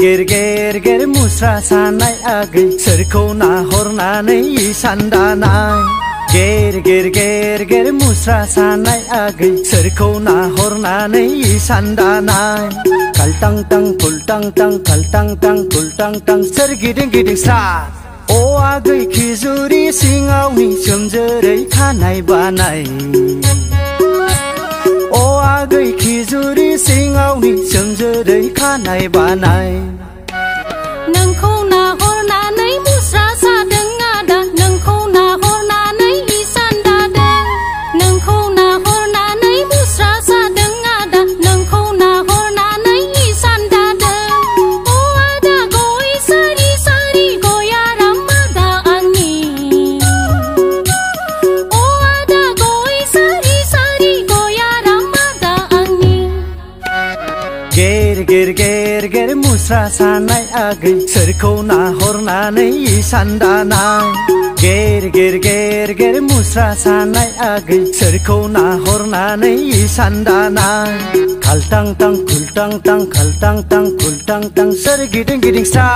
गेर गेर मुस्रा सानाय आगै सोरखौ नाहरनानै इसान दानाय गेर गेर मुस्रा सानाय आगै सोरखौ नाहरनानै इसान दानाय खाल्टां टां फुल्टां टां खाल्टां टां फुल्टां टां सोरगिदिं गिदिं स्रा अ आगै खिजुरि सिङावनि सोमजोरै खानाय बानाय अ आगै खिजुरि सिङावनि सोमजोरै खानाय बानाय नोंखौ नाहरनानै मुस्रा सादों आदा नोंखौ नाहरनानै इसान दादों नोंखौ नाहरनानै मुस्रा सादों आदा नोंखौ नाहरनानै इसान दादों अ आदा गय सारि सारि गया रामादा आंनि अ आदा गय सारि सारि गया रामादा आंनि गेर गेर मुस्रा सानाय आगै सोरखौ नाहरनानै इसान दानाय गेर मुस्रा सानाय आगै सोरखौ नाहरनानै इसान दानाय खाल्टां टां खुल्टां टां खाल्टां टां खुल्टां टां सोरगिदिं गिदिं स्रा